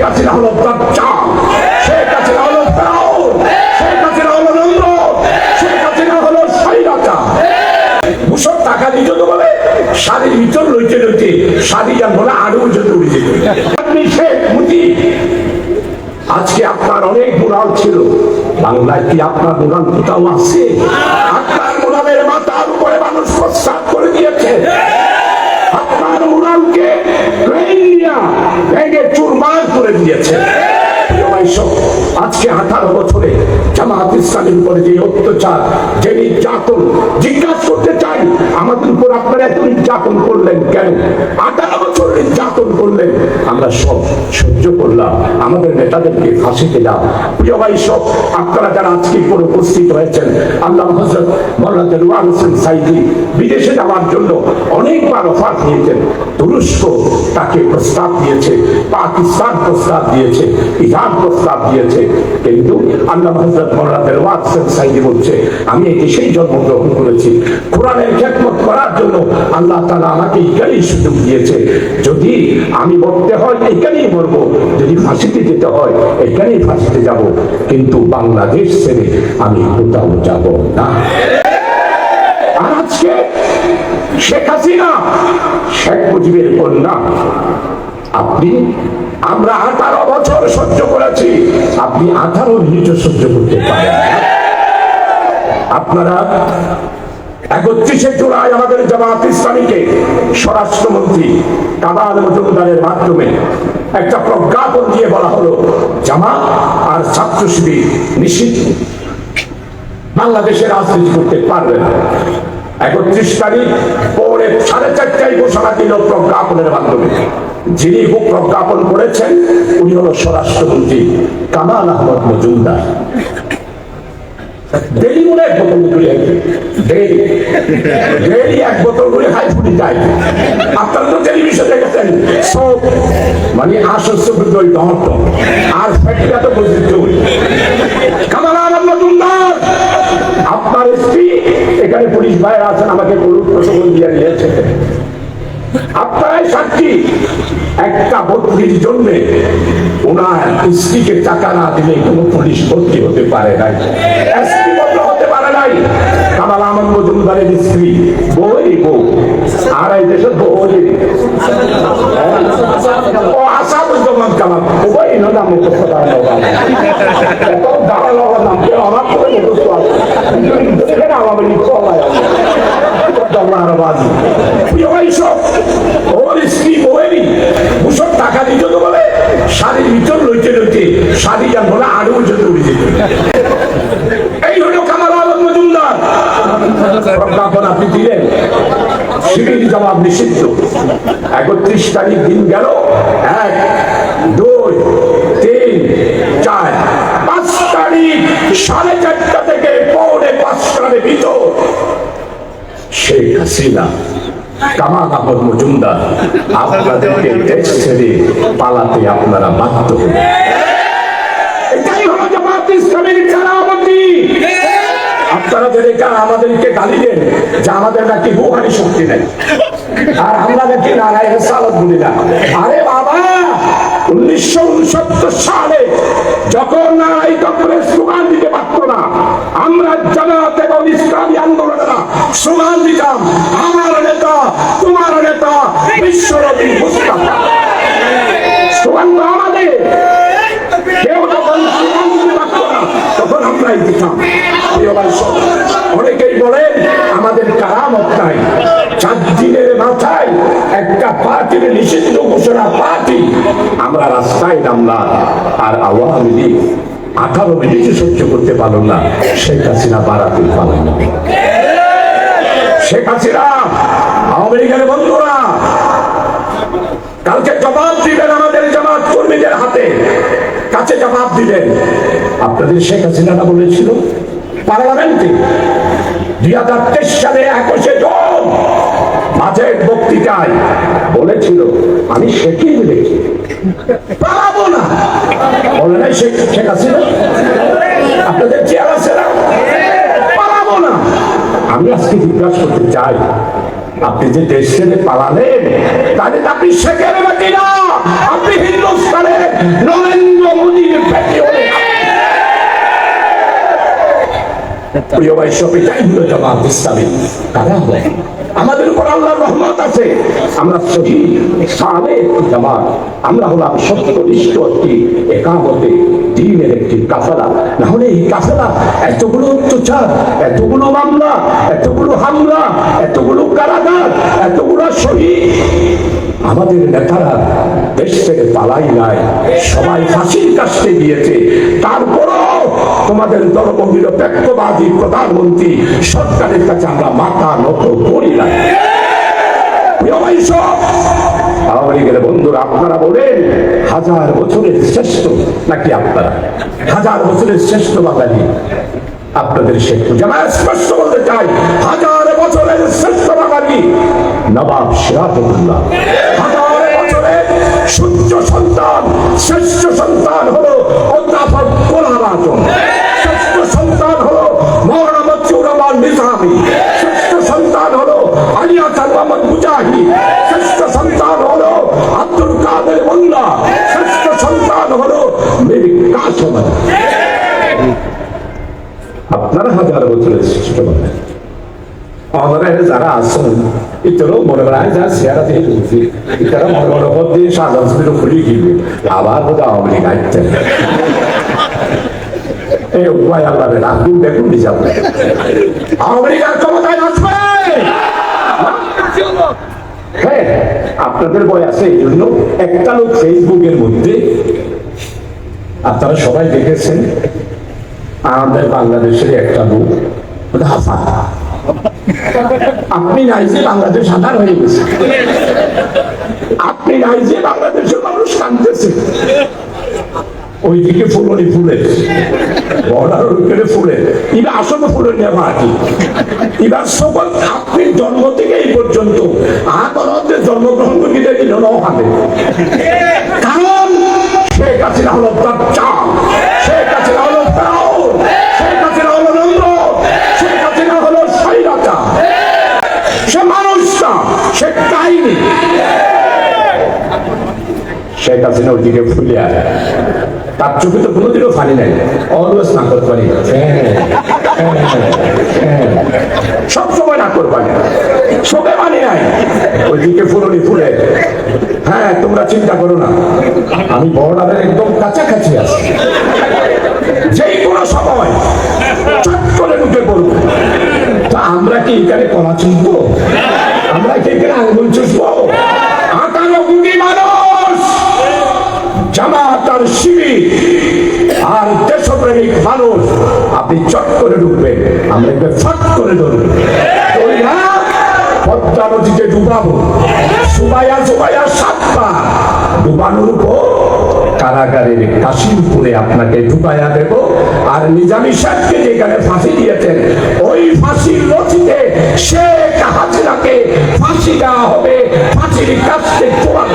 হাসিনা হলো দাজ্জাল, শেখ হাসিনা হলো ফেরাউন, শেখ হাসিনা হলো নমরুদ, শেখ হাসিনা হলো স্বৈরাচার। মুসব টাকা দিত তো বলে শাড়ির ভিতর লইতে লইতে শাড়ি যান বলে আরো যদি উড়ে যেত। আপনি শেখ মুজিব, আজকে আপনার অনেক মুরাল ছিল, বাংলায় কি আপনার মুরাল কোথাও আছে? আপনার মুরালের মাথার উপরে মানুষ প্রস্তাব করে দিয়েছে। আপনার মুরালকে ভেঙে চুরমার করে দিয়েছে। আজকে 18 বছরে জামাত ইসলামের উপরে যে অত্যাচার, যে নির্যাতন, জিজ্ঞাসা করতে চাই আমাদের উপর আপনারা এত নির্যাতন করলেন কেন? 18 বছর নির্যাতন করলেন, আমরা সব সহ্য করলাম, আমাদের নেতাদেরকে ফাঁসিতে দাও। প্রিয় ভাই সব আপনারা যারা আজকে করে উপস্থিত হয়েছেন, আল্লাহ হযরত মাওলানা দেলোয়ার হোসেন সাইদি বিদেশে যাওয়ার জন্য অনেকবার অফার দিয়েছেন। তুরস্ক তাকে প্রস্তাব দিয়েছে, পাকিস্তান প্রস্তাব দিয়েছে, ইরান প্রস্তাব দিয়েছে, কিন্তু আল্লাহ হযরত মাওলানা দেলোয়ার হোসেন সাইদি বলছে আমি এই দেশেই জন্মগ্রহণ করেছি, কোরআনের খেদমত করার জন্য আল্লাহ তাআলা আমাকে এখানেই সুযোগ দিয়েছে। যদি আমি মরতে হয় এখানেই মরবো, যদি ফাঁসিতে যেতে হয় এখানেই ফাঁসিতে যাব, কিন্তু বাংলাদেশ ছেড়ে আমি কোথাও যাব না। আর আজকে শেখ হাসিনা শেখ মুজিবের কন্যা, আপনি আমরা 18 বছর সহ্য করেছি, আপনি 18 মিনিট সহ্য করতে পারেন। আপনারা 31শে জুলাই আমাদের জামাত ইসলামীকে স্বরাষ্ট্রমন্ত্রী কামাল মজুমদারের মাধ্যমে একটা প্রজ্ঞাপন দিয়ে বলা হলো জামাত আর ছাত্র শিবির নিষিদ্ধ, বাংলাদেশে রাজনীতি করতে পারবে না। 31 তারিখ পরে 4:30টায় ঘোষণা দিল প্রজ্ঞাপনের মাধ্যমে। যিনি প্রজ্ঞাপন করেছেন উনি হলো স্বরাষ্ট্রমন্ত্রী কামাল আহমদ মজুমদার। ডেলি মনে এক বোতল করে ডেলি এক বোতল করে খাই ফুটি যায়। আপনারা তো টেলিভিশন দেখেছেন, সব মানে আর ফ্যাক্টরিটা তো বুঝতে কামাল আহমদ মজুমদার আপনার স্ত্রী, এখানে পুলিশ ভাইরা আছেন, আমাকে পুলিশ প্রশাসন দিয়ে নিয়েছে, আপনারাই সাক্ষী। একটা ভর্তির জন্য ওনার স্ত্রীকে টাকা না দিলে কোনো পুলিশ ভর্তি হতে পারে নাই, এসপি ভর্তি হতে পারে নাই। কামাল আহমদ মজুমদারের স্ত্রী বউই বউ, আর এই দেশের বউ ও আসাদুজ্জামান কামাল ওই নাম মুখস্থ করা নাম অভাব করে মুখস্থ আছে আমাদের চলায় টাকা দিত তো বলে শাড়ির ভিতর লইতে লইতে শাড়ি যান বলে আরো যদি উড়ে যেত। এই হলো কামাল আহমদ মজুমদার। প্রজ্ঞাপন আপনি দিলেন, শিবির জবাব নিষিদ্ধ। 31 তারিখ দিন গেল, 1, 2, 3, 4, 5 তারিখ 4:30 থেকে 4:45 ভিতর শেখ হাসিনা কামাল আহমদ মজুমদার আপনাদেরকে দেশ ছেড়ে পালাতে আপনারা বাধ্য হন। এটাই হলো জামাত ইসলামীর কারামতি। আপনারা যেটা আমাদেরকে গালি দেন যে আমাদের নাকি রুহানি শক্তি নেই, আর আমরা নাকি নারায় রেসালত বলি না। আরে বাবা, 1969 সালে যখন নারাই তখনের স্লোগান দিতে পারত না, আমরা জামাত এবং ইসলামী আন্দোলনেরা স্লোগান দিতাম আমার নেতা তোমার নেতা বিশ্বনবী মুস্তাফা। স্লোগান তো আমাদের, কেউ যখন স্লোগান দিতে পারত না তখন আমরাই দিতাম। অনেকেই বলেন আমাদের কারামত নাই, 4 দিনের মাথায় একটা পার্টির নিষিদ্ধ ঘোষণা পার্টি, আমরা রাস্তায় নামলাম। আর আওয়ামী লীগ 18 মিনিটে সহ্য করতে পারল না, শেখ হাসিনা বাড়াতে পারল না। শেখ হাসিনা আওয়ামী লীগের বন্ধুরা কালকে জবাব দিবেন আমাদের জামাত কর্মীদের হাতে, কাছে জবাব দিবেন। আপনাদের শেখ হাসিনা বলেছিল পার্লামেন্টে 2023 সালে 21শে জুন বাজেট বক্তৃতায় বলেছিল আমি শেখই বলেছি পালাবো না, বলে নাই শেখ হাসিনা? আপনাদের চেয়ার আছে না, পালাবো না। আমি আজকে জিজ্ঞাসা করতে চাই আপনি যে দেশ ছেড়ে পালালেন, তাহলে আপনি শেখের বেটি না, আপনি হিন্দুস্তানের নরেন্দ্র মোদীর বেটি হলেন। প্রিয় ভাই, সব এটাই হলো জামাত ইসলামী। কারা হয়? আমাদের উপর আল্লাহর রহমত আছে, আমরা সহি সালেহ জামাত, আমরা হলাম সত্যনিষ্ঠ একটি একামতে দ্বীনের একটি কাফেলা। না হলে এই কাফেলা এতগুলো অত্যাচার, এতগুলো মামলা, এতগুলো হামলা, এতগুলো কারাগার, এতগুলো শহীদ, আমাদের নেতারা দেশ থেকে পালাই নাই, সবাই ফাঁসির কাছে দিয়েছে। তারপরও তোমাদের ধর্মনিরপেক্ষবাদী প্রধানমন্ত্রী সরকারের কাছে আমরা মাথা নত করি না। আওয়ামী লীগের বন্ধুরা, আপনারা বলেন 1000 বছরের শ্রেষ্ঠ নাকি আপনারা 1000 বছরের শ্রেষ্ঠ বাঙালি? আপনাদের শেখ জামাত স্পষ্ট বলতে চাই, 1000 বছরের শ্রেষ্ঠ বাঙালি নবাব সিরাজউদ্দৌলা। 1000 বছরের সূর্য সন্তান, শ্রেষ্ঠ সন্তান হলো অধ্যাপক গোলাম আজম, শ্রেষ্ঠ সন্তান হলো মওলানা মতিউর রহমান নিজামী, শ্রেষ্ঠ সন্তান হলো আলী হাসান মোহাম্মদ মুজাহিদ, শ্রেষ্ঠ সন্তান হলো আব্দুল কাদের মোল্লা, শ্রেষ্ঠ সন্তান হলো মীর কাসেম। আপনারা 1000 বছরের শ্রেষ্ঠ বাঙালি। আমাদের যারা আছেন ইতরও মনে করা যা চেহারা থেকে ঢুকছে, ইতারা মনে মনে পদ দিয়ে সাজানো খুলি কিনবে, আবার বোধ আওয়ামী লীগ আসছেন। এই উপায় আল্লাহ রাখুন, দেখুন নিজাম আওয়ামী লীগ আর ক্ষমতায় আসবে। হ্যাঁ, আপনাদের বই আছে এই জন্য। একটা লোক ফেসবুকের মধ্যে, আপনারা সবাই দেখেছেন, আমাদের বাংলাদেশের একটা লোক হাফা, আপনি নাই যে বাংলাদেশ আধার হয়ে গেছে, আপনি নাই যে বাংলাদেশের মানুষ কাঁদতেছে, ওইদিকে ফুলনি ফুলের বর্ডার ওইখানে ফুলের, এবার আসলে ফুলের নিয়ে মাটি। এবার সকল আপনি জন্ম থেকে এই পর্যন্ত আদালতে জন্মগ্রহণ করে দিল হবে, কারণ শেখ হাসিনা হলো বাচ্চা, শেখ হাসিনা হলো ফেরাউন, শেখ হাসিনা হলো নমরুদ, শেখ হাসিনা হলো স্বৈরাচার। সে মানুষ না, সে কাহিনী। শেখ হাসিনা ওইদিকে ফুলে আসে, তার চোখে তো কোনোদিনও ফানি নাই, অলওয়েজ না করতে পারি, সবসময় না করতে পারি, চোখে মানি নাই, ওইদিকে ফুলনি ফুলে। হ্যাঁ, তোমরা চিন্তা করো না, আমি বর্ডারের একদম কাছাকাছি আছি, যেই কোনো সময় চট করে ঢুকে পড়বো। তা আমরা কি এখানে কলা চুষবো? আমরা কি এখানে আঙ্গুল চুষবো? 18 কোটি মানুষ, জামাত আর শিবির আর দেশপ্রেমিক মানুষ, আপনি চট করে ঢুকবেন, আমরা একে ফট করে ধরবেন, পদ্মা নদীতে ডুবাবো, সুবাইয়া সুবাইয়া 7 বার ডুবানোর পর কারাগারের কাশিমপুরে আপনাকে ডুবাইয়া দেব। আর নিজামী সাহেবকে যেখানে ফাঁসি দিয়েছেন, ওই ফাঁসির রশিতে শেখ হাসিনাকে ফাঁসি দেওয়া হবে, ফাঁসির কাছে চূড়ান্ত।